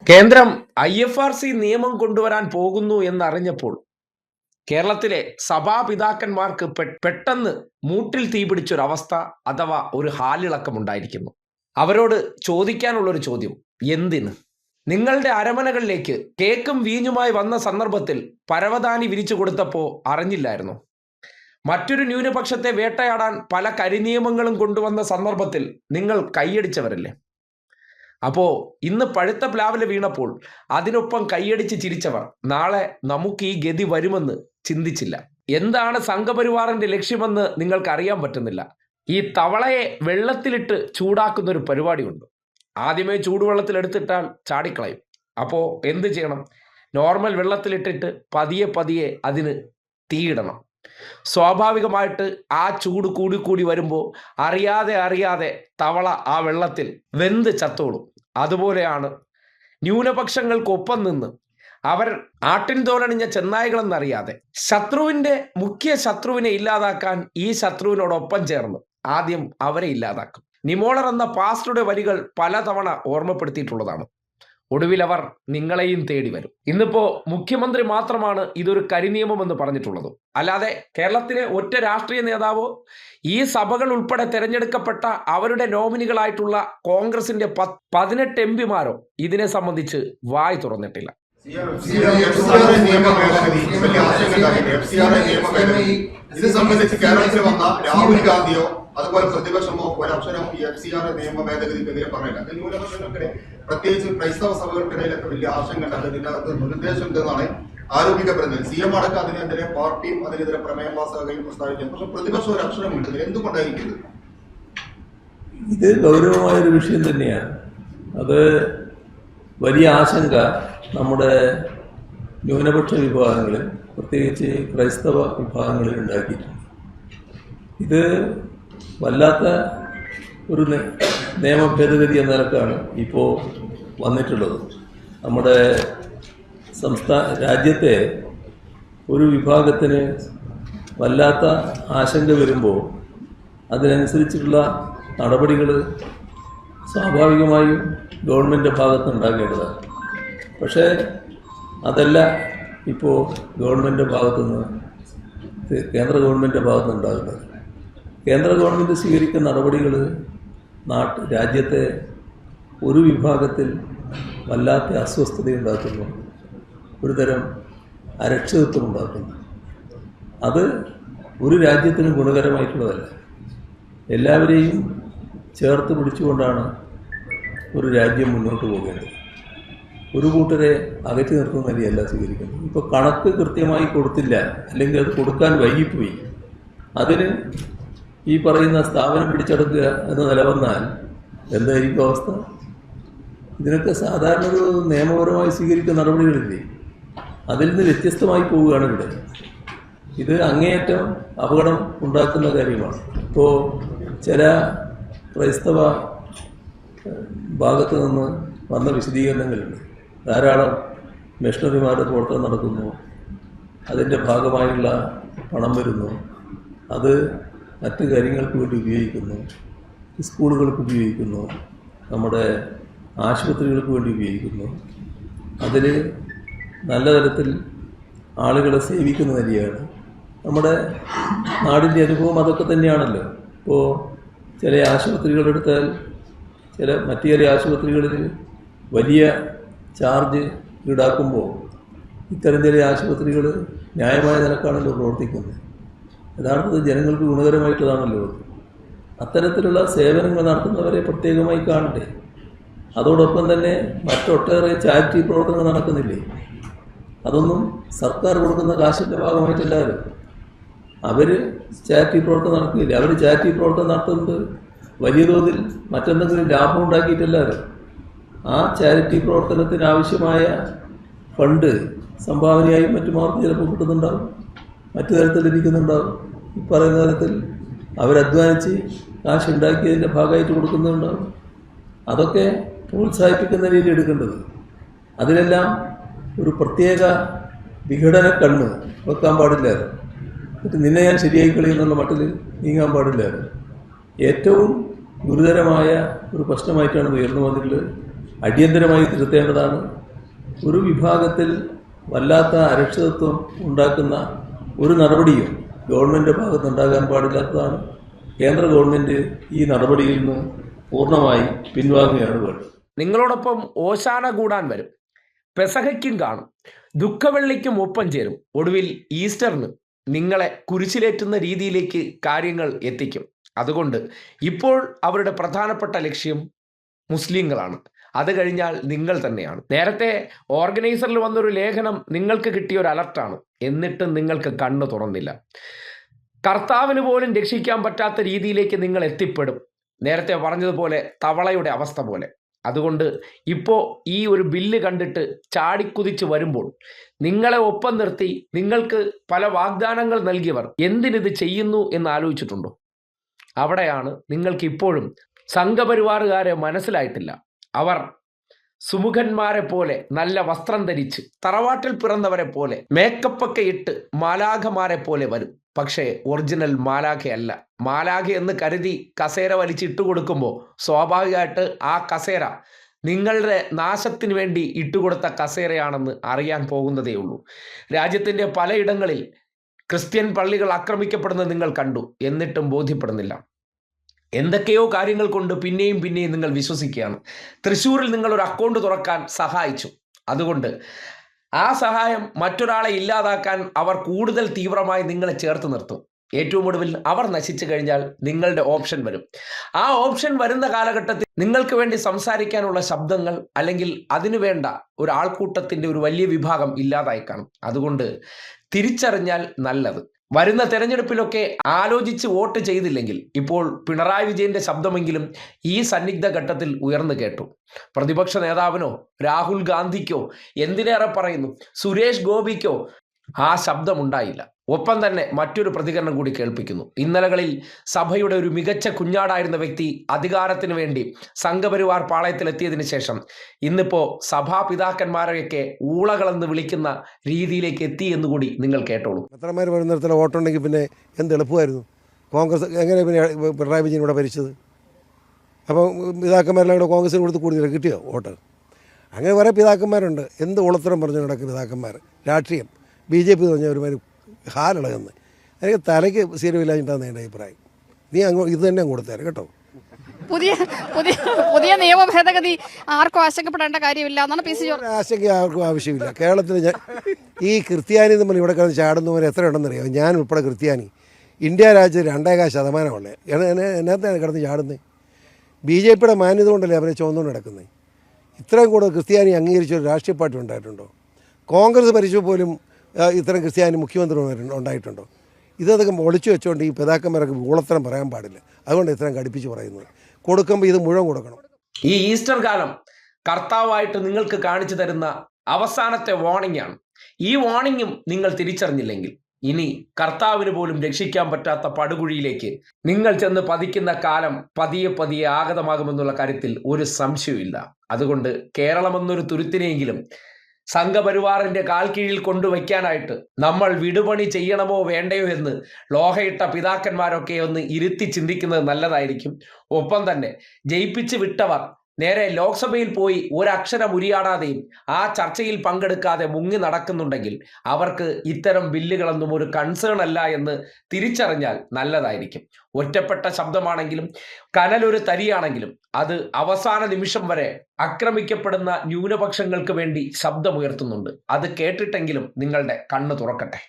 കേന്ദ്രം IFRC നിയമം കൊണ്ടുവരാൻ പോകുന്നു എന്നറിഞ്ഞപ്പോൾ കേരളത്തിലെ സഭാപിതാക്കന്മാർക്ക് പെട്ടെന്ന് മൂട്ടിൽ തീപിടിച്ചൊരവസ്ഥ അഥവാ ഒരു ഹാലിളക്കമുണ്ടായിരിക്കുന്നു. അവരോട് ചോദിക്കാനുള്ളൊരു ചോദ്യം, എന്തിന്? നിങ്ങളുടെ അരമനകളിലേക്ക് കേക്കും വീഞ്ഞുമായി വന്ന സന്ദർഭത്തിൽ പരവതാനി വിരിച്ചു കൊടുത്തപ്പോൾ അറിഞ്ഞില്ലായിരുന്നു? മറ്റൊരു ന്യൂനപക്ഷത്തെ വേട്ടയാടാൻ പല കരിനിയമങ്ങളും കൊണ്ടുവന്ന സന്ദർഭത്തിൽ നിങ്ങൾ കൈയടിച്ചവരല്ലേ? അപ്പോൾ ഇന്ന് പഴുത്ത പ്ലാവില വീണപ്പോൾ അതിനൊപ്പം കൈയടിച്ച് ചിരിച്ചവർ നാളെ നമുക്ക് ഈ ഗതി വരുമെന്ന് ചിന്തിച്ചില്ല. എന്താണ് സംഘപരിവാറിന്റെ ലക്ഷ്യമെന്ന് നിങ്ങൾക്ക് അറിയാൻ പറ്റുന്നില്ല. ഈ തവളയെ വെള്ളത്തിലിട്ട് ചൂടാക്കുന്ന ഒരു പരിപാടിയുണ്ട്. ആദ്യമേ ചൂടുവെള്ളത്തിലെടുത്തിട്ടാൽ ചാടിക്കളയും. അപ്പോൾ എന്ത് ചെയ്യണം? നോർമൽ വെള്ളത്തിലിട്ടിട്ട് പതിയെ അതിന് തീയിടണം. സ്വാഭാവികമായിട്ട് ആ ചൂട് കൂടി വരുമ്പോൾ അറിയാതെ തവള ആ വെള്ളത്തിൽ വെന്ത് ചത്തോളും. അതുപോലെയാണ് ന്യൂനപക്ഷങ്ങൾക്കൊപ്പം നിന്ന് അവർ ആട്ടിൻ തോലണിഞ്ഞ ചെന്നായ്കളെന്നറിയാതെ ശത്രുവിൻ്റെ മുഖ്യ ശത്രുവിനെ ഇല്ലാതാക്കാൻ ഈ ശത്രുവിനോടൊപ്പം ചേർന്ന് ആദ്യം അവരെ ഇല്ലാതാക്കും. നിമോളർ എന്ന പാസ്റ്ററുടെ വരികൾ പലതവണ ഓർമ്മപ്പെടുത്തിയിട്ടുള്ളതാണ്. ഒടുവിൽ അവർ നിങ്ങളെയും തേടി വരും. ഇന്നിപ്പോ മുഖ്യമന്ത്രി മാത്രമാണ് ഇതൊരു കരിനിയമം എന്ന് പറഞ്ഞിട്ടുള്ളത്. അല്ലാതെ കേരളത്തിലെ ഒറ്റ രാഷ്ട്രീയ നേതാവോ ഈ സഭകൾ ഉൾപ്പെടെ തെരഞ്ഞെടുക്കപ്പെട്ട അവരുടെ നോമിനികളായിട്ടുള്ള കോൺഗ്രസിന്റെ 18 MP-മാരോ ഇതിനെ സംബന്ധിച്ച് വായ് തുറന്നിട്ടില്ല. ഇത് സംബന്ധിച്ച് കേരളത്തിൽ വന്ന രാഹുൽ ഗാന്ധിയോ അതുപോലെ പ്രതിപക്ഷമോ ഒരക്ഷരം ഈ FCR നിയമ ഭേദഗതിക്കെതിരെ പറയില്ല. ന്യൂനപക്ഷങ്ങൾക്കിടെ പ്രത്യേകിച്ച് ക്രൈസ്തവ സഭകൾക്കിടയിലൊക്കെ വലിയ ആശങ്കയുണ്ട്. അതിന്റെ അകത്ത് നിർദ്ദേശം ഉണ്ടെന്നാണ് ആരോപിക്കപ്പെടുന്നത്. CM അടക്കം അതിനെതിരെ പാർട്ടിയും അതിനെതിരെ പ്രമേയം പാസ്സാക്കുകയും പ്രസ്താവിക്കും. പക്ഷെ പ്രതിപക്ഷം ഒരു അക്ഷരം വിട്ടത് എന്തുകൊണ്ടായിരിക്കും? ഇത് ഗൗരവമായൊരു വിഷയം തന്നെയാണ്. അത് വലിയ ആശങ്ക നമ്മുടെ ന്യൂനപക്ഷ വിഭാഗങ്ങളിൽ, പ്രത്യേകിച്ച് ക്രൈസ്തവ വിഭാഗങ്ങളിൽ ഉണ്ടാക്കിയിട്ടുണ്ട്. ഇത് വല്ലാത്ത ഒരു നിയമ ഭേദഗതി എന്ന നിലക്കാണ് ഇപ്പോൾ വന്നിട്ടുള്ളത്. നമ്മുടെ രാജ്യത്തെ ഒരു വിഭാഗത്തിന് വല്ലാത്ത ആശങ്ക വരുമ്പോൾ അതിനനുസരിച്ചുള്ള നടപടികൾ സ്വാഭാവികമായും ഗവൺമെൻറ് ഭാഗത്ത് ഉണ്ടാകേണ്ടതാണ്. പക്ഷേ അതല്ല ഇപ്പോൾ ഗവൺമെൻറ് ഭാഗത്തുനിന്ന്, കേന്ദ്ര ഗവൺമെൻറ് ഭാഗത്തുനിന്ന് ഉണ്ടാകുന്നത്. കേന്ദ്ര ഗവൺമെൻറ് സ്വീകരിക്കുന്ന നടപടികൾ രാജ്യത്തെ ഒരു വിഭാഗത്തിൽ വല്ലാത്ത അസ്വസ്ഥതയുണ്ടാക്കുന്നു, ഒരു തരം അരക്ഷിതത്വം ഉണ്ടാക്കുന്നു. അത് ഒരു രാജ്യത്തിനും ഗുണകരമായിട്ടുള്ളതല്ല. എല്ലാവരെയും ചേർത്ത് പിടിച്ചുകൊണ്ടാണ് ഒരു രാജ്യം മുന്നോട്ട് പോകേണ്ടത്. ഒരു കൂട്ടരെ അകറ്റി നിർത്തുന്ന നിലയല്ല സ്വീകരിക്കുന്നത്. ഇപ്പോൾ കണക്ക് കൃത്യമായി കൊടുത്തില്ല, അല്ലെങ്കിൽ അത് കൊടുക്കാൻ വൈകിപ്പോയി, അതിന് ഈ പറയുന്ന സ്ഥാപനം പിടിച്ചെടുക്കുക എന്ന നിലവന്നാൽ എന്തായിരിക്കും അവസ്ഥ? ഇതിനൊക്കെ സാധാരണ ഒരു നിയമപരമായി സ്വീകരിക്കുന്ന നടപടികളില്ലേ, അതിൽ നിന്ന് വ്യത്യസ്തമായി പോവുകയാണ് ഇവിടെ. ഇത് അങ്ങേയറ്റം അപകടം ഉണ്ടാക്കുന്ന കാര്യമാണ്. ഇപ്പോൾ ചില ക്രൈസ്തവ ഭാഗത്തു നിന്ന് വന്ന വിശദീകരണങ്ങളുണ്ട്. ധാരാളം മിഷണറിമാരുടെ പ്രവർത്തനം നടക്കുന്നു, അതിൻ്റെ ഭാഗമായുള്ള പണം വരുന്നു, അത് മറ്റ് കാര്യങ്ങൾക്ക് വേണ്ടി ഉപയോഗിക്കുന്നു, സ്കൂളുകൾക്ക് ഉപയോഗിക്കുന്നു, നമ്മുടെ ആശുപത്രികൾക്ക് വേണ്ടി ഉപയോഗിക്കുന്നു. അതിൽ നല്ല തരത്തിൽ ആളുകളെ സേവിക്കുന്ന നിലയാണ്. നമ്മുടെ നാടിൻ്റെ അനുഭവം അതൊക്കെ തന്നെയാണല്ലോ. ഇപ്പോൾ ചില ആശുപത്രികളെടുത്താൽ മറ്റു ചില ആശുപത്രികളിൽ വലിയ ചാർജ് ഈടാക്കുമ്പോൾ ഇത്തരം ചില ആശുപത്രികൾ ന്യായമായ നിലക്കാണല്ലോ പ്രവർത്തിക്കുന്നത്. യഥാർത്ഥത്തിൽ ജനങ്ങൾക്ക് ഗുണകരമായിട്ടുള്ളതാണല്ലോ. അത്തരത്തിലുള്ള സേവനങ്ങൾ നടത്തുന്നവരെ പ്രത്യേകമായി കാണണ്ടേ? അതോടൊപ്പം തന്നെ മറ്റൊട്ടേറെ ചാരിറ്റി പ്രവർത്തനങ്ങൾ നടക്കുന്നില്ലേ? അതൊന്നും സർക്കാർ കൊടുക്കുന്ന കാശിൻ്റെ ഭാഗമായിട്ടല്ലാതെ അവർ ചാരിറ്റി പ്രവർത്തനം നടക്കുന്നില്ല. അവർ ചാരിറ്റി പ്രവർത്തനം നടത്തുന്നത് വലിയ തോതിൽ മറ്റെന്തെങ്കിലും ലാഭം ഉണ്ടാക്കിയിട്ടല്ലാതെ ആ ചാരിറ്റി പ്രവർത്തനത്തിന് ആവശ്യമായ ഫണ്ട് സംഭാവനയായും മറ്റുമാർക്ക് ചിലപ്പോൾ കിട്ടുന്നുണ്ടാവും, മറ്റു തരത്തിൽ ലഭിക്കുന്നുണ്ടാവും. ഈ പറയുന്ന തരത്തിൽ അവരധ്വാനിച്ച് കാശുണ്ടാക്കിയതിൻ്റെ ഭാഗമായിട്ട് കൊടുക്കുന്നുണ്ടാവും. അതൊക്കെ പ്രോത്സാഹിപ്പിക്കുന്ന രീതിയിൽ എടുക്കേണ്ടത്. അതിലെല്ലാം ഒരു പ്രത്യേക വിഘടന കണ്ണ് വെക്കാൻ പാടില്ലായിരുന്നു. എന്നിട്ട് നിന്നെ ഞാൻ ശരിയായി കളയുന്നുള്ള മട്ടിൽ നീങ്ങാൻ പാടില്ലായിരുന്നു. ഏറ്റവും ഗുരുതരമായ ഒരു പ്രശ്നമായിട്ടാണ് ഉയർന്നു വന്നിട്ടുള്ളത്. അടിയന്തരമായി തിരുത്തേണ്ടതാണ്. ഒരു വിഭാഗത്തിൽ വല്ലാത്ത അരക്ഷിതത്വം ഉണ്ടാക്കുന്ന ഒരു നടപടിയും ഗവൺമെൻറ് ഭാഗത്തുണ്ടാകാൻ പാടില്ലാത്തതാണ്. കേന്ദ്ര ഗവൺമെൻറ് ഈ നടപടിയിൽ നിന്ന് പൂർണ്ണമായി പിൻവാങ്ങുകയാണ് വേണ്ടത്. നിങ്ങളോടൊപ്പം ഓശാന കൂടാൻ വരും, പെസഹയ്ക്കും കാണും, ദുഃഖവെള്ളിക്കും ഒപ്പം ചേരും, ഒടുവിൽ ഈസ്റ്ററിന് നിങ്ങളെ കുരിശിലേറ്റുന്ന രീതിയിലേക്ക് കാര്യങ്ങൾ എത്തിക്കും. അതുകൊണ്ട് ഇപ്പോൾ അവരുടെ പ്രധാനപ്പെട്ട ലക്ഷ്യം മുസ്ലിങ്ങളാണ്. അത് കഴിഞ്ഞാൽ നിങ്ങൾ തന്നെയാണ്. നേരത്തെ ഓർഗനൈസറിൽ വന്നൊരു ലേഖനം നിങ്ങൾക്ക് കിട്ടിയ ഒരു അലർട്ടാണ്. എന്നിട്ടും നിങ്ങൾക്ക് കണ്ണു തുറന്നില്ല. കർത്താവിന് പോലും രക്ഷിക്കാൻ പറ്റാത്ത രീതിയിലേക്ക് നിങ്ങൾ എത്തിപ്പെടും. നേരത്തെ പറഞ്ഞതുപോലെ തവളയുടെ അവസ്ഥ പോലെ. അതുകൊണ്ട് ഇപ്പോൾ ഈ ഒരു ബില്ല് കണ്ടിട്ട് ചാടിക്കുതിച്ച് വരുമ്പോൾ നിങ്ങളെ ഒപ്പം നിർത്തി നിങ്ങൾക്ക് പല വാഗ്ദാനങ്ങൾ നൽകിയവർ എന്തിനിത് ചെയ്യുന്നു എന്ന് ആലോചിച്ചിട്ടുണ്ടോ? അവിടെയാണ് നിങ്ങൾക്ക് ഇപ്പോഴും സംഘപരിവാറുകാരെ മനസ്സിലായിട്ടില്ല. അവർ സുമുഖന്മാരെ പോലെ നല്ല വസ്ത്രം ധരിച്ച് തറവാട്ടിൽ പിറന്നവരെ പോലെ മേക്കപ്പൊക്കെ ഇട്ട് മാലാഖമാരെ പോലെ വരും. പക്ഷേ ഒറിജിനൽ മാലാഖയല്ല. മാലാഖ എന്ന് കരുതി കസേര വലിച്ചിട്ട് കൊടുക്കുമ്പോൾ സ്വാഭാവികമായിട്ട് ആ കസേര നിങ്ങളുടെ നാശത്തിന് വേണ്ടി ഇട്ടുകൊടുത്ത കസേരയാണെന്ന് അറിയാൻ പോകുന്നതേ ഉള്ളൂ. രാജ്യത്തിൻ്റെ പലയിടങ്ങളിൽ ക്രിസ്ത്യൻ പള്ളികൾ ആക്രമിക്കപ്പെടുന്നത് നിങ്ങൾ കണ്ടു. എന്നിട്ടും ബോധ്യപ്പെടുന്നില്ല. എന്തൊക്കെയോ കാര്യങ്ങൾ കൊണ്ട് പിന്നെയും നിങ്ങൾ വിശ്വസിക്കുകയാണ്. തൃശ്ശൂരിൽ നിങ്ങൾ ഒരു അക്കൗണ്ട് തുറക്കാൻ സഹായിച്ചു. അതുകൊണ്ട് ആ സഹായം മറ്റൊരാളെ ഇല്ലാതാക്കാൻ അവർ കൂടുതൽ തീവ്രമായി നിങ്ങളെ ചേർത്ത് നിർത്തും. ഏറ്റവും ഒടുവിൽ അവർ നശിച്ചു കഴിഞ്ഞാൽ നിങ്ങളുടെ ഓപ്ഷൻ വരും. ആ ഓപ്ഷൻ വരുന്ന കാലഘട്ടത്തിൽ നിങ്ങൾക്ക് വേണ്ടി സംസാരിക്കാനുള്ള ശബ്ദങ്ങൾ അല്ലെങ്കിൽ അതിനുവേണ്ട ഒരു ആൾക്കൂട്ടത്തിൻ്റെ ഒരു വലിയ വിഭാഗം ഇല്ലാതായി കാണും. അതുകൊണ്ട് തിരിച്ചറിഞ്ഞാൽ നല്ലത്. വരുന്ന തെരഞ്ഞെടുപ്പിലൊക്കെ ആലോചിച്ച് വോട്ട് ചെയ്തില്ലെങ്കിൽ ഇപ്പോൾ പിണറായി വിജയന്റെ ശബ്ദമെങ്കിലും ഈ സന്നിഗ്ധ ഘട്ടത്തിൽ ഉയർന്നു കേട്ടു. പ്രതിപക്ഷ നേതാവിനോ രാഹുൽ ഗാന്ധിക്കോ, എന്തിനേറെ പറയുന്നു സുരേഷ് ഗോപിക്കോ ആ ശബ്ദമുണ്ടായില്ല. ഒപ്പം തന്നെ മറ്റൊരു പ്രതികരണം കൂടി കേൾപ്പിക്കുന്നു. ഇന്നലകളിൽ സഭയുടെ ഒരു മികച്ച കുഞ്ഞാടായിരുന്ന വ്യക്തി അധികാരത്തിന് വേണ്ടി സംഘപരിവാർ പാളയത്തിലെത്തിയതിനു ശേഷം ഇന്നിപ്പോൾ സഭാപിതാക്കന്മാരെയൊക്കെ ഊളകളെന്ന് വിളിക്കുന്ന രീതിയിലേക്ക് എത്തി എന്നുകൂടി നിങ്ങൾ കേട്ടോളൂ. പത്രന്മാർ വരുന്നിടത്തിൽ വോട്ടുണ്ടെങ്കിൽ പിന്നെ എന്ത് എളുപ്പമായിരുന്നു. കോൺഗ്രസ് എങ്ങനെ പിന്നെ പിണറായി വിജയൻ ഇവിടെ ഭരിച്ചത്? അപ്പം പിതാക്കന്മാരെല്ലാം കൂടെ കോൺഗ്രസിന് കൊടുത്ത് കൂടുതൽ കിട്ടിയോ വോട്ട്? അങ്ങനെ കുറേ പിതാക്കന്മാരുണ്ട്. എന്ത് ഉളത്തരം പറഞ്ഞു നടക്കുന്ന പിതാക്കന്മാർ. രാഷ്ട്രീയം BJP എന്ന് പറഞ്ഞാൽ ഒരുമാതിരി ഹാലിളകുന്നത്. എനിക്ക് തലയ്ക്ക് സ്ഥിരമില്ലാഞ്ഞിട്ടാണ് എൻ്റെ അഭിപ്രായം. നീ ഇത് തന്നെ കൊടുത്തേരെ കേട്ടോ. പുതിയ നിയമ ഭേദഗതി ആർക്കും ആശങ്കപ്പെടേണ്ട കാര്യമില്ല എന്നാണ് PC ജോർജ്. ആശങ്ക ആർക്കും ആവശ്യമില്ല. കേരളത്തിൽ ഈ ക്രിസ്ത്യാനി നമ്മൾ ഇവിടെ കിടന്ന് ചാടുന്നവർ എത്ര ഉണ്ടെന്നറിയാം. ഞാൻ ഉൾപ്പെടെ ക്രിസ്ത്യാനി ഇന്ത്യ രാജ്യത്ത് 2.5% എന്നത്തെയാണ് കിടന്ന് ചാടുന്നത്. BJPയുടെ മാന്യത കൊണ്ടല്ലേ അവരെ ചുവന്നുകൊണ്ട് കിടക്കുന്നത്. ഇത്രയും കൂടുതൽ ക്രിസ്ത്യാനി അംഗീകരിച്ച ഒരു രാഷ്ട്രീയ പാർട്ടി ഉണ്ടായിട്ടുണ്ടോ? കോൺഗ്രസ് ഭരിച്ചു പോലും ഇത്തരം ക്രിസ്ത്യാനി മുഖ്യമന്ത്രി ഉണ്ടായിട്ടുണ്ടോ? ഇതൊക്കെ ഒളിച്ചു വെച്ചുകൊണ്ട് ഈ പിതാക്കന്മാരൊക്കെ ഊളത്തരം പറയാൻ പാടില്ല. അതുകൊണ്ട് ഇത്രയും കടുപ്പിച്ച് പറയുന്നത്. കൊടുക്കുമ്പോൾ ഇത് മുഴുവൻ കൊടുക്കണം. ഈ ഈസ്റ്റർ കാലം കർത്താവായിട്ട് നിങ്ങൾക്ക് കാണിച്ചു തരുന്ന അവസാനത്തെ വാർണിംഗ് ആണ്. ഈ വാർണിംഗും നിങ്ങൾ തിരിച്ചറിഞ്ഞില്ലെങ്കിൽ ഇനി കർത്താവിന് പോലും രക്ഷിക്കാൻ പറ്റാത്ത പടുകുഴിയിലേക്ക് നിങ്ങൾ ചെന്ന് പതിക്കുന്ന കാലം പതിയെ ആഗതമാകുമെന്നുള്ള കാര്യത്തിൽ ഒരു സംശയമില്ല. അതുകൊണ്ട് കേരളമെന്നൊരു തുരുത്തിനെയെങ്കിലും സംഘപരിവാറിന്റെ കാൽ കീഴിൽ കൊണ്ടുവയ്ക്കാനായിട്ട് നമ്മൾ വിടുപണി ചെയ്യണമോ വേണ്ടയോ എന്ന് ലോഹയിട്ട പിതാക്കന്മാരൊക്കെ ഒന്ന് ഇരുത്തി ചിന്തിക്കുന്നത് നല്ലതായിരിക്കും. ഒപ്പം തന്നെ ജയിപ്പിച്ച് വിട്ടവർ നേരെ ലോക്സഭയിൽ പോയി ഒരക്ഷരം ഉരിയാടാതെയും ആ ചർച്ചയിൽ പങ്കെടുക്കാതെ മുങ്ങി നടക്കുന്നുണ്ടെങ്കിൽ അവർക്ക് ഇത്തരം ബില്ലുകളൊന്നും ഒരു കൺസേൺ അല്ല എന്ന് തിരിച്ചറിഞ്ഞാൽ നല്ലതായിരിക്കും. ഒറ്റപ്പെട്ട ശബ്ദമാണെങ്കിലും കനലൊരു തരിയാണെങ്കിലും അത് അവസാന നിമിഷം വരെ ആക്രമിക്കപ്പെടുന്ന ന്യൂനപക്ഷങ്ങൾക്ക് വേണ്ടി ശബ്ദമുയർത്തുന്നുണ്ട്. അത് കേട്ടിട്ടെങ്കിലും നിങ്ങളുടെ കണ്ണ് തുറക്കട്ടെ.